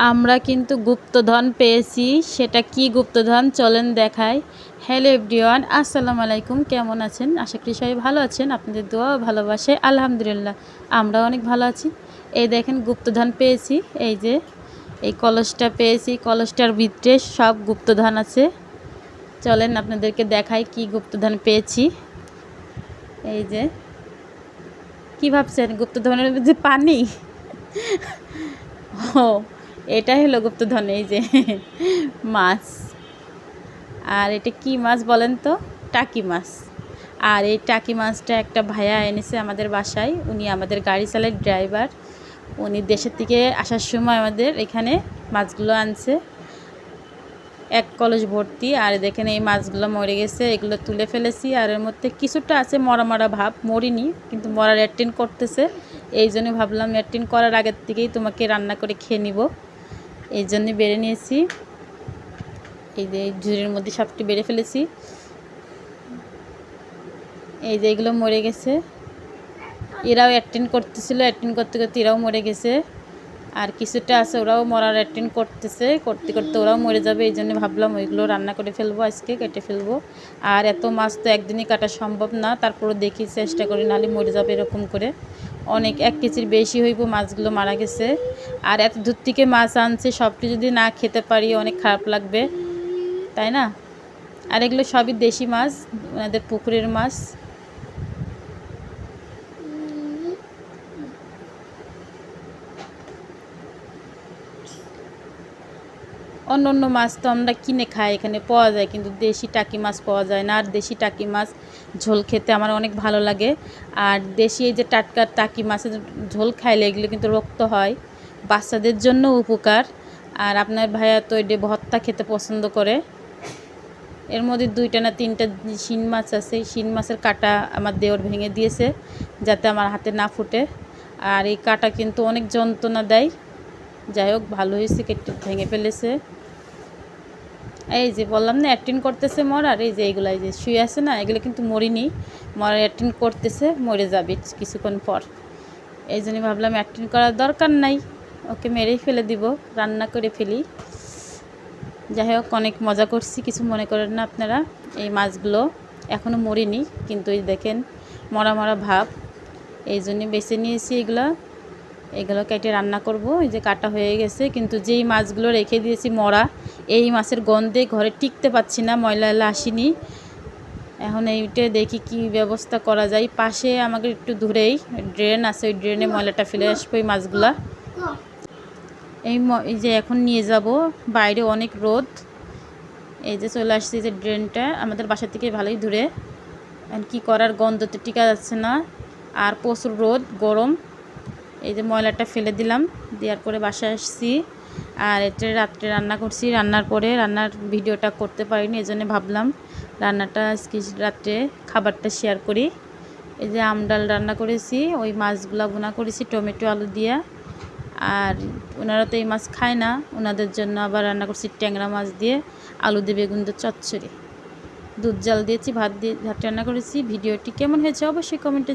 আমরা কিন্তু গুপ্তধন পেয়েছি। সেটা কি গুপ্তধন চলেন দেখাই। হ্যালো এভরিওয়ান, আসসালামু আলাইকুম। কেমন আছেন? আশা করি সবাই ভালো আছেন। আপনাদের দোয়া ও ভালোবাসে আলহামদুলিল্লাহ আমরাও অনেক ভালো আছি। এই দেখেন গুপ্তধন পেয়েছি। এই যে এই কলসটা পেয়েছি, কলসটার ভিতরে সব গুপ্তধন আছে। চলেন আপনাদেরকে দেখাই কি গুপ্তধন পেয়েছি। এই যে কি ভাবছেন গুপ্তধনের মধ্যে পানি? ও, এটাই হলো গুপ্তধন। এই যে মাছ। আর এটা কি মাছ বলেন তো? টাকি মাছ। আর এই টাকি মাছটা একটা ভাইয়া এনেছে আমাদের বাসায়। উনি আমাদের গাড়ি চালায়, ড্রাইভার। উনি দেশের থেকে আসার সময় আমাদের এখানে মাছগুলো আনছে, এক কলস ভর্তি। আর দেখেন এই মাছগুলো মরে গেছে, এগুলো তুলে ফেলেছি। আর এর মধ্যে কিছুটা আছে মরা মরা ভাব, মরিনি কিন্তু মরার অ্যাক্টিং করতেছে। এই জন্য ভাবলাম অ্যাক্টিং করার আগের থেকেই তোমাকে রান্না করে খেয়ে নিব, এই জন্যই বেড়ে নিয়েছি। এই যে ঝুড়ির মধ্যে সবটি বেড়ে ফেলেছি। এই যে এগুলো মরে গেছে, এরাও অ্যাক্টিং করতেছিল, অ্যাক্টিং করতে করতে এরাও মরে গেছে। আর কিছুটা আছে, ওরাও মরার অ্যাক্টিং করতেছে, করতে করতে ওরাও মরে যাবে। এই জন্য ভাবলাম ওইগুলো রান্না করে ফেলবো, আজকে কেটে ফেলবো। আর এত মাছ তো একদিনই কাটা সম্ভব না, তারপরে দেখি চেষ্টা করি, নাহলে মরে যাবে এরকম করে। অনেক 1 কেজির বেশি হইব মাছগুলো মারা গেছে। আর এত দূর থেকে মাছ আনছে, সবটি যদি না খেতে পারি অনেক খারাপ লাগবে, তাই না? আর এগুলো সবই দেশি মাছ, ওনাদের পুকুরের মাছ। অন্য অন্য মাছ তো আমরা কিনে খাই, এখানে পাওয়া যায়, কিন্তু দেশি টাকি মাছ পাওয়া যায় না। আর দেশি টাকি মাছ ঝোল খেতে আমার অনেক ভালো লাগে। আর দেশি এই যে টাটকা টাকি মাছের ঝোল খাইলে এগুলো কিন্তু রক্ত হয়, বাচ্চাদের জন্য উপকার। আর আপনার ভাইয়া তো এটা ভর্তা খেতে পছন্দ করে। এর মধ্যে 2টা না 3টা শিং মাছ আছে, শিং মাছের কাঁটা আমার দেওর ভেঙে দিয়েছে যাতে আমার হাতে না ফুটে। আর এই কাঁটা কিন্তু অনেক যন্ত্রণা দেয়। যাই হোক, ভালো হয়েছে, কেটে ভেঙে ফেলেছে। এই যে বললাম না অ্যাক্টিং করতেছে মরার। এই যে এগুলো, এই যে শুয়ে আছে না, এগুলো কিন্তু মরিনি, মরার অ্যাক্টিং করতেছে, মরে যাবে কিছুক্ষণ পর। এই জন্য ভাবলাম অ্যাক্টিং করার দরকার নাই, ওকে মেরেই ফেলে দিব, রান্না করে ফেলি। যাই হোক, অনেক মজা করছি, কিছু মনে করেন না আপনারা। এই মাছগুলো এখনও মরিনি, কিন্তু এই দেখেন মরা মরা ভাব, এই জন্য বেছে নিয়েছি। এগুলো কেটে রান্না করব। এই যে কাটা হয়ে গেছে, কিন্তু যেই মাছগুলো রেখে দিয়েছি মরা, এই মাছের গন্ধে ঘরে টিকতে পারছি না, ময়লা আসেনি। এখন এইটা দেখি কি ব্যবস্থা করা যায়। পাশে আমাকে একটু দূরেই ড্রেন আছে, ওই ড্রেনে ময়লাটা ফেলে আসবো এই মাছগুলা। এই যে এখন নিয়ে যাব, বাইরে অনেক রোদ। এই যে চলে আসছে, যে ড্রেনটা আমাদের বাসা থেকে ভালোই দূরে। এখন কী করার, গন্ধ তো টিকা যাচ্ছে না, আর প্রচুর রোদ গরম। এই যে ময়লাটা ফেলে দিলাম, দেওয়ার পরে বাসায় আসছি। আর এটা রাত্রে রান্না করছি, রান্নার পরে রান্নার ভিডিওটা করতে পারিনি, এই জন্য ভাবলাম রান্নাটা আজকে রাত্রে খাবারটা শেয়ার করি। এই যে আমডাল রান্না করেছি, ওই মাছগুলা ভুনা করেছি টমেটো আলু দিয়া। আর ওনারা তো এই মাছ খায় না, ওনাদের জন্য আবার রান্না করছি ট্যাংরা মাছ দিয়ে আলু দিয়ে বেগুন দিয়ে চচ্চড়ি। দুধ জাল দিয়েছি, ভাত রান্না করেছি। ভিডিওটি কেমন হয়েছে অবশ্যই কমেন্টে